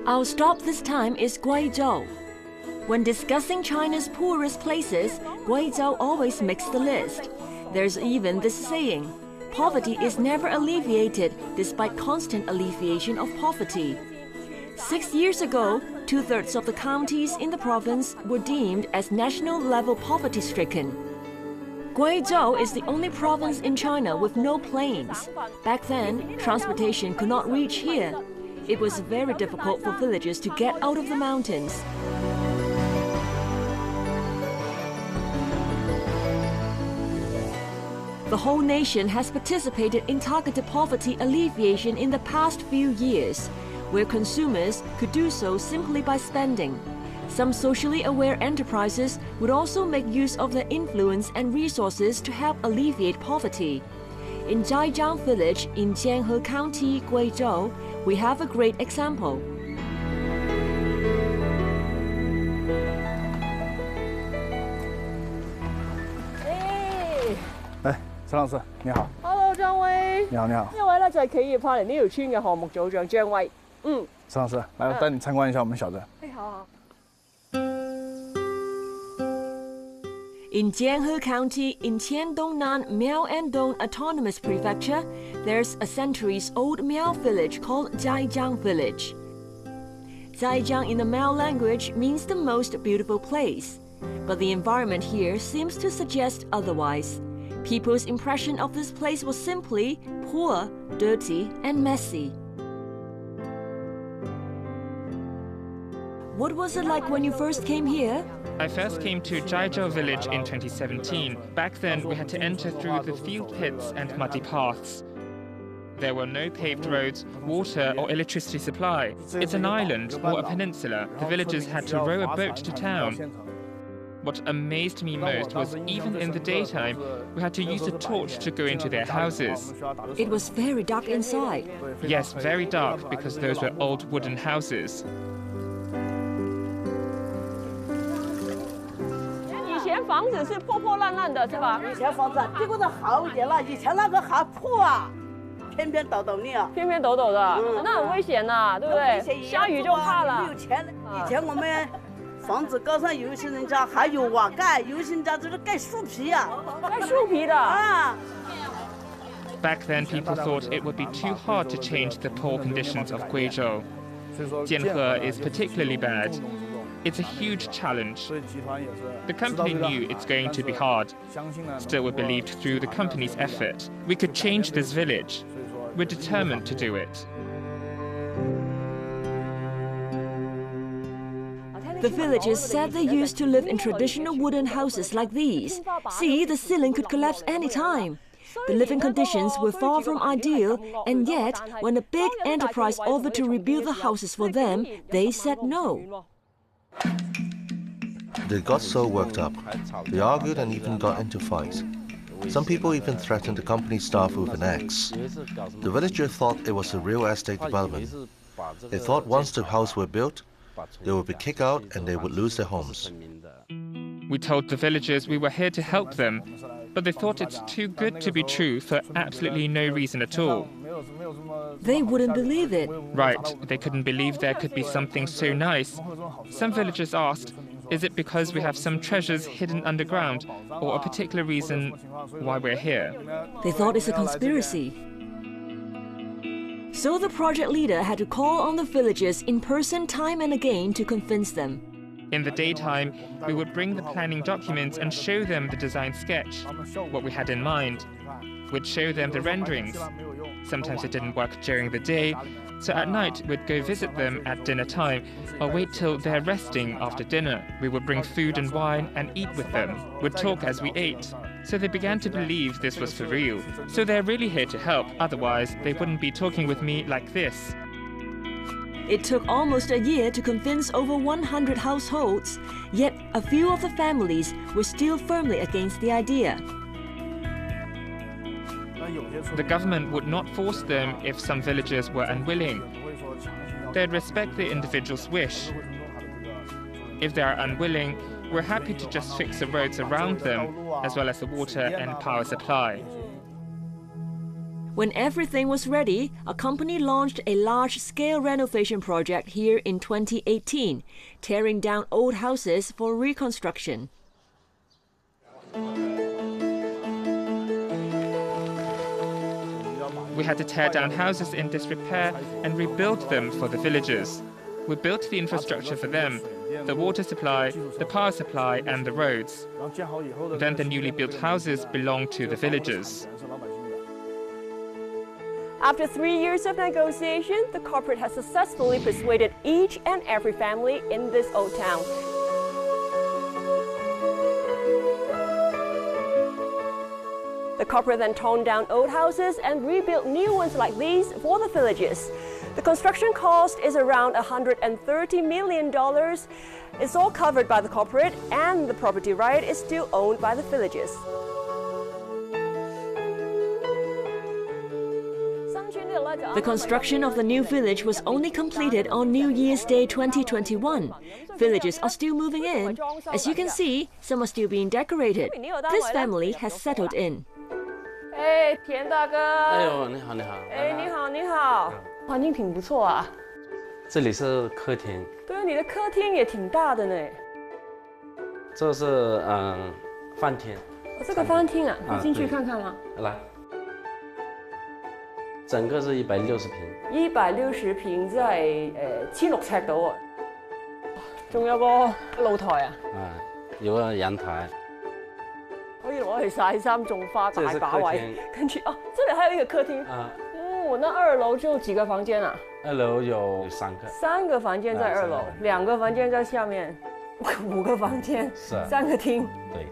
Our stop this time is Guizhou. When discussing China's poorest places, Guizhou always makes the list. There's even this saying, poverty is never alleviated despite constant alleviation of poverty. 6 years ago, 2/3 of the counties in the province were deemed as national-level poverty-stricken. Guizhou is the only province in China with no plains. Back then, transportation could not reach here. It was very difficult for villagers to get out of the mountains. The whole nation has participated in targeted poverty alleviation in the past few years, where consumers could do so simply by spending. Some socially aware enterprises would also make use of their influence and resources to help alleviate poverty. In Jaijang Village in Jianhe County, Guizhou, we have a great example. Hey, 陳老師，你好。Hello， 張威。你好，你好。呢位咧就係企業派嚟呢條村嘅項目組長張威。陳老師，來，我帶你參觀一下我們小鎮。好。In Jianhe County, in Qiandongnan Miaoandong Autonomous Prefecture, there's a centuries-old Miao village called Jaijang Village. Jaijang in the Miao language means the most beautiful place. But the environment here seems to suggest otherwise. People's impression of this place was simply poor, dirty, and messy. What was it like when you first came here? I first came to Jaijang Village in 2017. Back then, we had to enter through the field pits and muddy paths. There were no paved roads, water or electricity supply. It's an island or a peninsula. The villagers had to row a boat to town. What amazed me most was even in the daytime, we had to use a torch to go into their houses. It was very dark inside. Yes, very dark because those were old wooden houses. 以前房子是破破烂烂的，是吧？以前房子比过这好一点了，以前那个还破啊，偏偏陡陡的，偏偏陡陡的，那很危险呐，对不对？下雨就怕了。没有钱，以前我们房子高上有些人家还有瓦盖，有些人家就是盖树皮呀，盖树皮的啊。 Back then, people thought it would be too hard to change the poor conditions of Guizhou. Jianhe is particularly bad. It's a huge challenge. The company knew it's going to be hard. Still, we believed through the company's effort, we could change this village. We're determined to do it. The villagers said they used to live in traditional wooden houses like these. See, the ceiling could collapse any time. The living conditions were far from ideal, and yet, when a big enterprise offered to rebuild the houses for them, they said no. They got so worked up. They argued and even got into fights. Some people even threatened the company staff with an axe. The villagers thought it was a real estate development. They thought once the houses were built, they would be kicked out and they would lose their homes. We told the villagers we were here to help them, but they thought it's too good to be true for absolutely no reason at all. They wouldn't believe it. Right, they couldn't believe there could be something so nice. Some villagers asked, is it because we have some treasures hidden underground, or a particular reason why we're here? They thought it's a conspiracy. So the project leader had to call on the villagers in person time and again to convince them. In the daytime, we would bring the planning documents and show them the design sketch, what we had in mind. We'd show them the renderings. Sometimes it didn't work during the day, so at night we'd go visit them at dinner time or wait till they're resting after dinner. We would bring food and wine and eat with them. We'd talk as we ate. So they began to believe this was for real. So they're really here to help, otherwise they wouldn't be talking with me like this. It took almost a year to convince over 100 households, yet a few of the families were still firmly against the idea. The government would not force them if some villagers were unwilling. They'd respect the individual's wish. If they are unwilling, we're happy to just fix the roads around them, as well as the water and power supply. When everything was ready, a company launched a large-scale renovation project here in 2018, tearing down old houses for reconstruction. We had to tear down houses in disrepair and rebuild them for the villagers. We built the infrastructure for them, the water supply, the power supply, and the roads. Then the newly built houses belonged to the villagers. After 3 years of negotiation, the corporate has successfully persuaded each and every family in this old town. The corporate then torn down old houses and rebuilt new ones like these for the villagers. The construction cost is around $130 million. It's all covered by the corporate, and the property right is still owned by the villagers. The construction of the new village was only completed on New Year's Day 2021. Villagers are still moving in. As you can see, some are still being decorated. This family has settled in. 哎，田大哥。哎呦，你好，你好。哎，你好，你好。环境挺不错啊。这里是客厅。对啊，你的客厅也挺大的呢。这是饭厅。这个饭厅啊，你进去看看吗？来。整个是160平。160平，即係1600尺度啊。仲有個露台啊。有個陽台。可以攞嚟曬衫、種花，大把位。跟住哦，這裡還有一個客廳。哦，那2樓就幾個房間啊？2樓有3個。3個房間在2樓，2個房間在下面，5個房間，3個廳。對。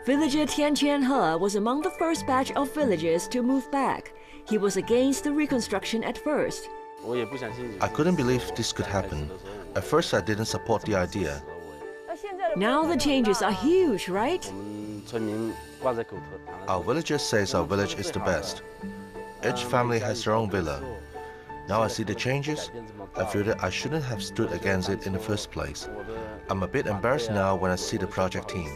Villager Tian Jianhe was among the first batch of villagers to move back. He was against the reconstruction at first. I couldn't believe this could happen. At first, I didn't support the idea. Now the changes are huge, right? Our villagers says our village is the best. Each family has their own villa. Now I see the changes. I feel that I shouldn't have stood against it in the first place. I'm a bit embarrassed now when I see the project team.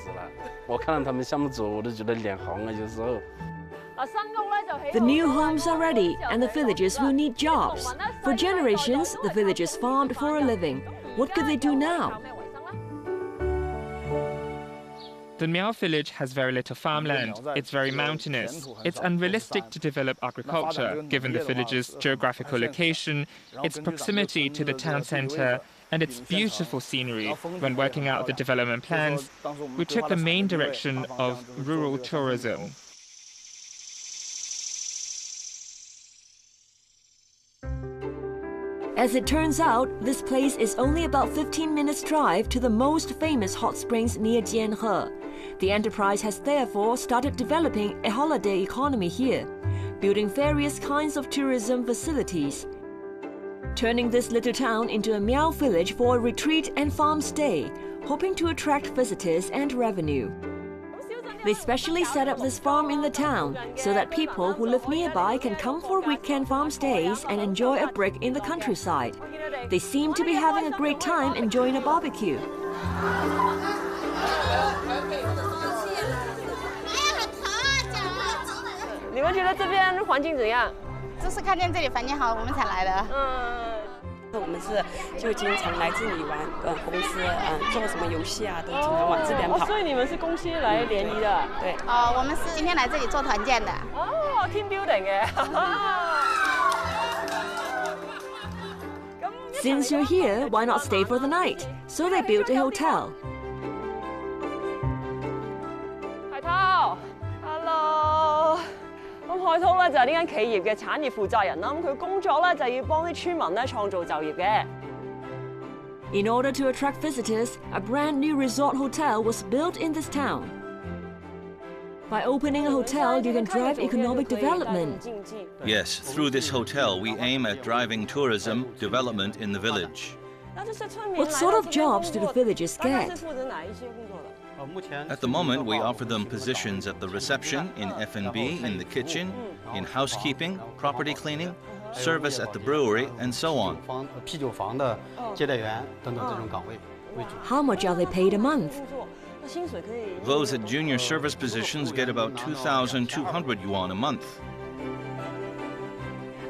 The new homes are ready, and the villagers will need jobs. For generations, the villagers farmed for a living. What could they do now? The Miao village has very little farmland. It's very mountainous. It's unrealistic to develop agriculture, given the village's geographical location, its proximity to the town center, and its beautiful scenery. When working out the development plans, we took the main direction of rural tourism. As it turns out, this place is only about 15 minutes drive to the most famous hot springs near Jianhe. The enterprise has therefore started developing a holiday economy here, building various kinds of tourism facilities, turning this little town into a Miao village for a retreat and farm stay, hoping to attract visitors and revenue. They specially set up this farm in the town so that people who live nearby can come for weekend farm stays and enjoy a break in the countryside. They seem to be having a great time enjoying a barbecue. 你们觉得这边环境怎样？就是看见这里环境好，我们才来的。我们就经常来这里玩，公司做什么游戏啊，都经常往这边跑。所以你们是公司来联谊的？对。我们是今天来这里做团建的。哦 ，team building 嘅。Since you're here, why not stay for the night? So they built a hotel. 海濤 ，hello。咁海濤咧就係呢間企業嘅產業負責人啦。咁佢工作咧就要幫啲村民咧創造就業嘅。In order to attract visitors, a brand new resort hotel was built in this town. By opening a hotel, you can drive economic development. Yes, through this hotel, we aim at driving tourism development in the village. What sort of jobs do the villagers get? At the moment, we offer them positions at the reception, in F&B, in the kitchen, in housekeeping, property cleaning, service at the brewery, and so on. How much are they paid a month? Those at junior service positions get about 2,200 yuan a month.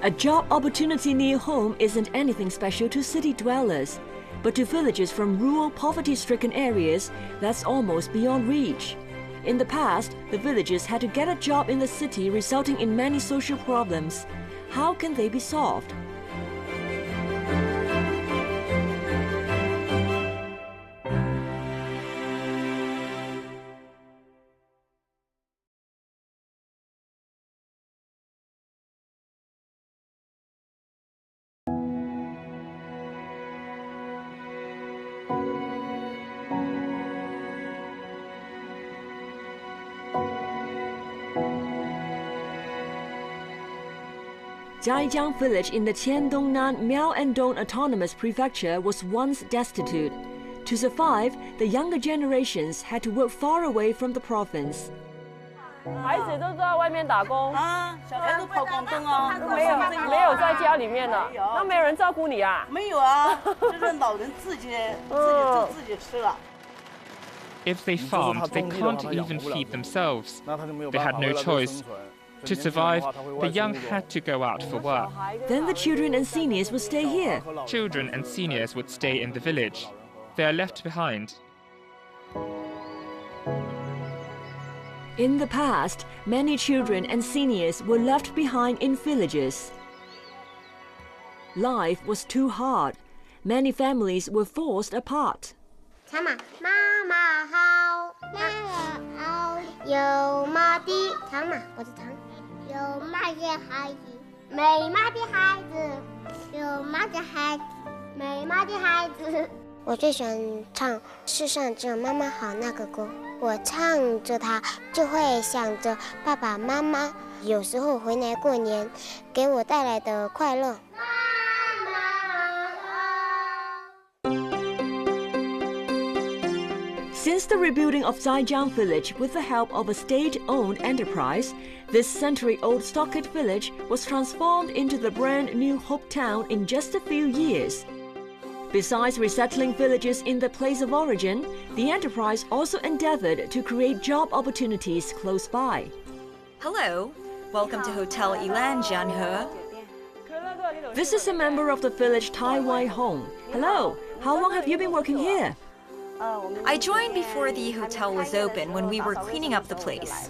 A job opportunity near home isn't anything special to city dwellers, but to villagers from rural, poverty-stricken areas, that's almost beyond reach. In the past, the villagers had to get a job in the city, resulting in many social problems. How can they be solved? Jaijang Village in the Tiandongnan Miaoandong Autonomous Prefecture was once destitute. To survive, the younger generations had to work far away from the province. 孩子都在外面打工啊，小孩都跑广东啊，没有在家里面的，那没有人照顾你啊？没有啊，就是老人自己吃了。 If they farmed, they can't even feed themselves. They had no choice. To survive, the young had to go out for work. Then the children and seniors would stay here. Children and seniors would stay in the village. They are left behind. In the past, many children and seniors were left behind in villages. Life was too hard. Many families were forced apart. 唱嘛，妈妈好，妈妈好，有妈的唱嘛，我是唱。有妈的孩子，美妈的孩子，有妈的孩子，美妈的孩子。我最喜欢唱《世上只有妈妈好》那个歌，我唱着它就会想着爸爸妈妈，有时候回来过年给我带来的快乐。 Since the rebuilding of Zhaizhang Village with the help of a state-owned enterprise, this century-old stockade village was transformed into the brand-new Hope Town in just a few years. Besides resettling villages in their place of origin, the enterprise also endeavored to create job opportunities close by. Hello, welcome to Hotel Ilan, Jianhe. This is a member of the village Tai Wai Hong. Hello, how long have you been working here? I joined before the hotel was open when we were cleaning up the place.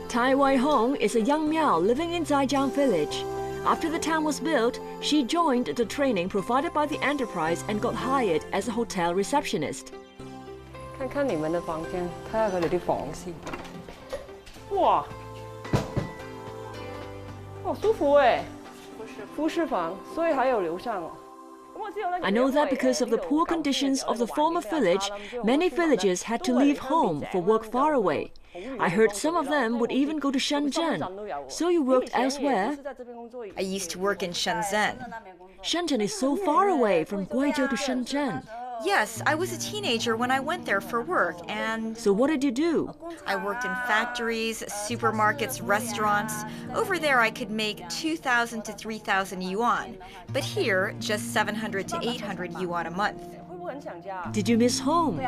Tai Wai Hong is a young Miao living in Zhaizhang Village. After the town was built, she joined the training provided by the enterprise and got hired as a hotel receptionist. 看看你们的房间，睇下佢哋啲房先。哇，哦，舒服诶，复式房，所以还有樓上哦。 I know that because of the poor conditions of the former village, many villagers had to leave home for work far away. I heard some of them would even go to Shenzhen. So you worked elsewhere? I used to work in Shenzhen. Shenzhen is so far away from Guizhou to Shenzhen. Yes, I was a teenager when I went there for work, and... So what did you do? I worked in factories, supermarkets, restaurants. Over there I could make 2,000 to 3,000 yuan, but here, just 700 to 800 yuan a month. Did you miss home?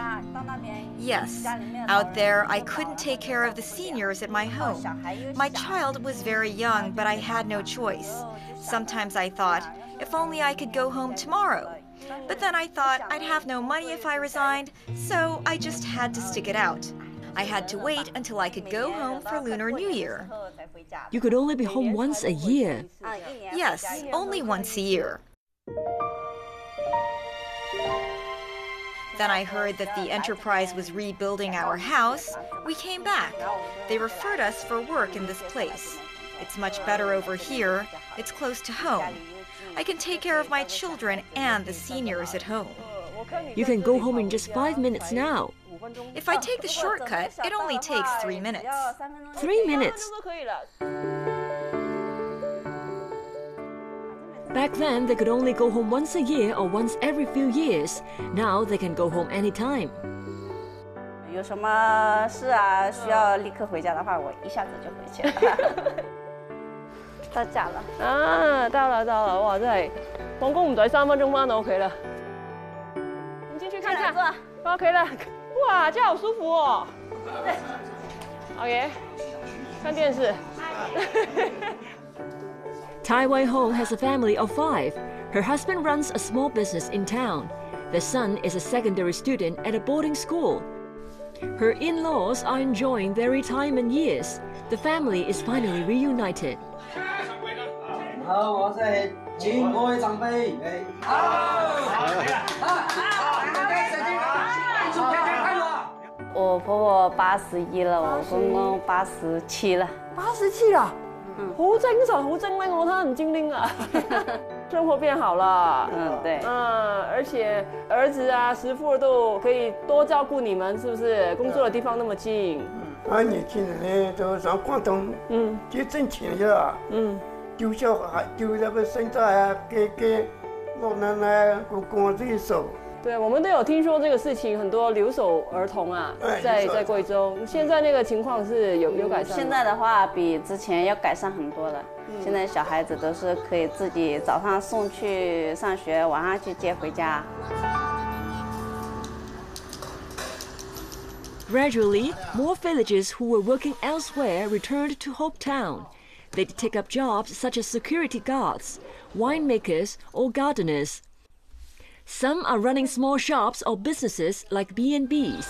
Yes. Out there, I couldn't take care of the seniors at my home. My child was very young, but I had no choice. Sometimes I thought, if only I could go home tomorrow. But then I thought I'd have no money if I resigned, so I just had to stick it out. I had to wait until I could go home for Lunar New Year. You could only be home once a year. Yes, only once a year. Then I heard that the enterprise was rebuilding our house. We came back. They referred us for work in this place. It's much better over here. It's close to home. I can take care of my children and the seniors at home. You can go home in just 5 minutes now. If I take the shortcut, it only takes 3 minutes. 3 minutes? Back then, they could only go home once a year or once every few years. Now they can go home anytime. 有什么事啊，需要立刻回家的话，我一下子就回去了。到家了啊，到了，哇，真係放工唔使3分鐘翻到屋企啦。我們進去看看，翻屋企啦，哇，真係好舒服哦。OK，看電視。Tai Wei-hong has a family of 5. Her husband runs a small business in town. The son is a secondary student at a boarding school. Her in-laws are enjoying their retirement years. The family is finally reunited. 好，我是敬各位长辈。我婆婆81了，我公公87了。87啦，好精神，好精靈，我睇很精靈啊。生活变好了，对，而且儿子啊、媳妇都可以多照顾你们，是不是？工作的地方那么近。年轻人呢都上广东，去挣钱去了，丢小孩，丢那个孙子啊，给老奶奶、公公自己守。对，我们都有听说这个事情，很多留守儿童啊，在贵州，现在那个情况是有改善。现在的话比之前要改善很多了。现在小孩子都是可以自己早上送去上学，晚上去接回家。Gradually, more villagers who were working elsewhere returned to Hope Town. They'd take up jobs such as security guards, winemakers, or gardeners. Some are running small shops or businesses like B&Bs.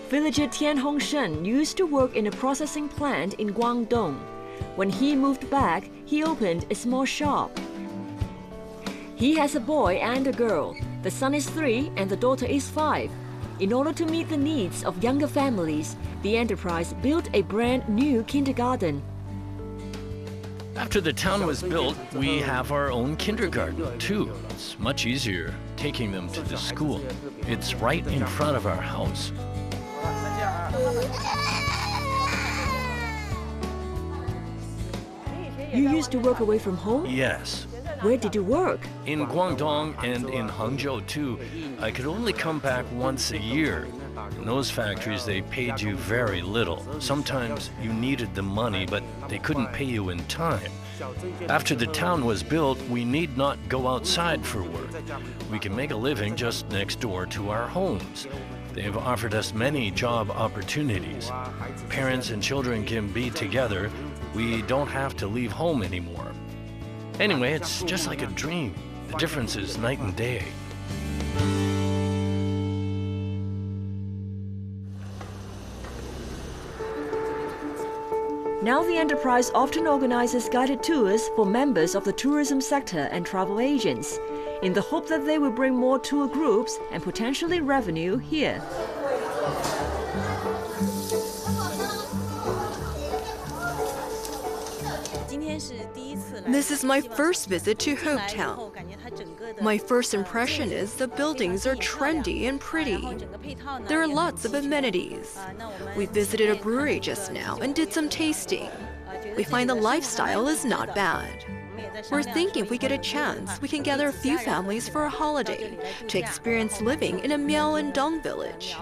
Villager Tian Hongshen used to work in a processing plant in Guangdong. When he moved back, he opened a small shop. He has a boy and a girl. The son is 3 and the daughter is 5. In order to meet the needs of younger families, the enterprise built a brand new kindergarten. After the town was built, we have our own kindergarten, too. It's much easier taking them to the school. It's right in front of our house. You used to work away from home? Yes. Where did you work? In Guangdong and in Hangzhou, too. I could only come back once a year. In those factories, they paid you very little. Sometimes you needed the money, but they couldn't pay you in time. After the town was built, we need not go outside for work. We can make a living just next door to our homes. They have offered us many job opportunities. Parents and children can be together. We don't have to leave home anymore. Anyway, it's just like a dream. The difference is night and day. Now the enterprise often organizes guided tours for members of the tourism sector and travel agents, in the hope that they will bring more tour groups and potentially revenue here. This is my first visit to Hope Town. My first impression is the buildings are trendy and pretty. There are lots of amenities. We visited a brewery just now and did some tasting. We find the lifestyle is not bad. We're thinking if we get a chance, we can gather a few families for a holiday to experience living in a Miao and Dong village.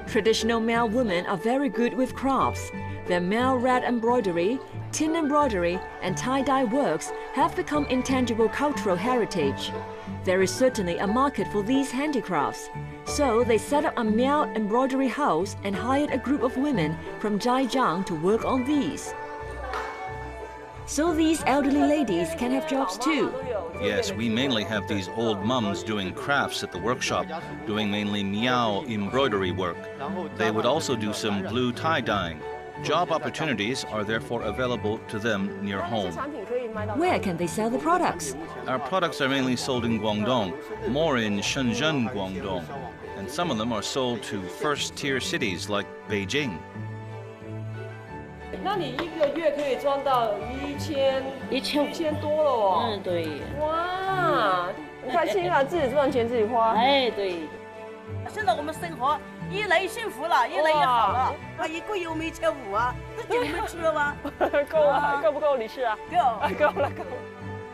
Traditional Miao women are very good with crafts. Their Miao red embroidery, tin embroidery, and tie-dye works have become intangible cultural heritage. There is certainly a market for these handicrafts. So they set up a Miao embroidery house and hired a group of women from Jaijang to work on these. So these elderly ladies can have jobs too. Yes, we mainly have these old mums doing crafts at the workshop, doing mainly Miao embroidery work. They would also do some blue tie-dyeing. Job opportunities are therefore available to them near home. Where can they sell the products? Our products are mainly sold in Guangdong, more in Shenzhen, Guangdong, and some of them are sold to first-tier cities like Beijing. 那你一个月可以赚到1000多了哦。对。哇，很开心啊，自己赚钱自己花。对。现在我们生活越来越幸福了，越来越好了。一个月我们1500啊，这酒没吃了吗？够了，够不够你吃啊？够了。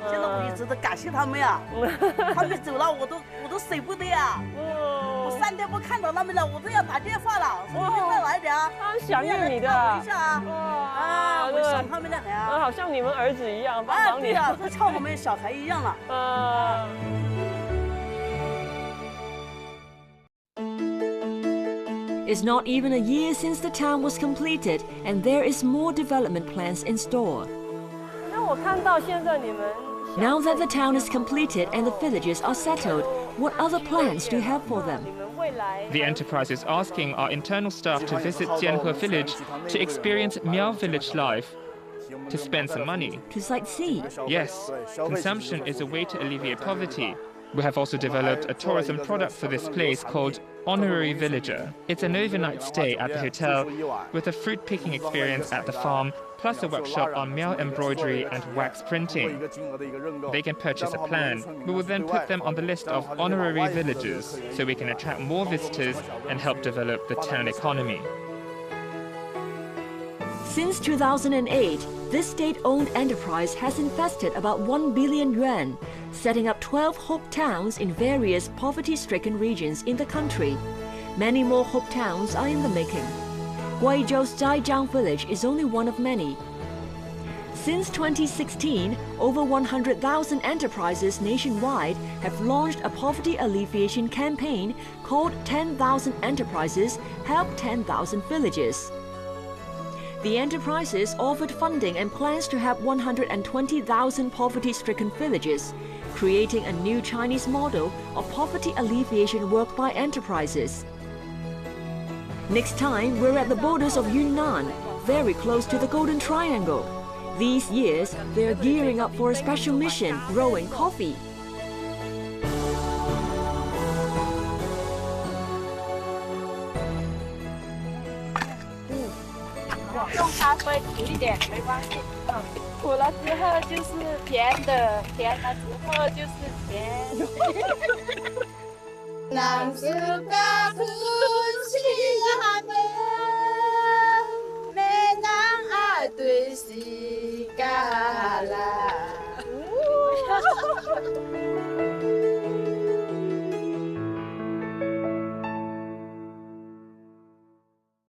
现在我一直都感谢他们呀，他们走了我都舍不得呀。我3天不看到他们了，我都要打电话了，说你们再来点啊，想念你的。看我一下啊，我想他们的很啊。好像你们儿子一样，帮忙你。对呀，都像我们小孩一样了。It's not even a year since the town was completed, and there is more development plans in store. Now that the town is completed and the villages are settled, what other plans do you have for them? The enterprise is asking our internal staff to visit Jianhe Village to experience Miao village life, to spend some money. To sightsee? Yes. Consumption is a way to alleviate poverty. We have also developed a tourism product for this place called Honorary Villager. It's an overnight stay at the hotel with a fruit picking experience at the farm, plus a workshop on Miao embroidery and wax printing. They can purchase a plan. We will then put them on the list of honorary villagers so we can attract more visitors and help develop the town economy. Since 2008, this state-owned enterprise has invested about 1 billion yuan, setting up 12 hope towns in various poverty-stricken regions in the country. Many more hope towns are in the making. Guizhou's Jaijang Village is only one of many. Since 2016, over 100,000 enterprises nationwide have launched a poverty alleviation campaign called 10,000 Enterprises Help 10,000 Villages. The enterprises offered funding and plans to help 120,000 poverty-stricken villages, creating a new Chinese model of poverty alleviation work by enterprises. Next time, we're at the borders of Yunnan, very close to the Golden Triangle. These years, they're gearing up for a special mission, growing coffee. 用咖啡苦一点没关系，苦了之后就是甜的，甜了之后就是甜。男子的苦是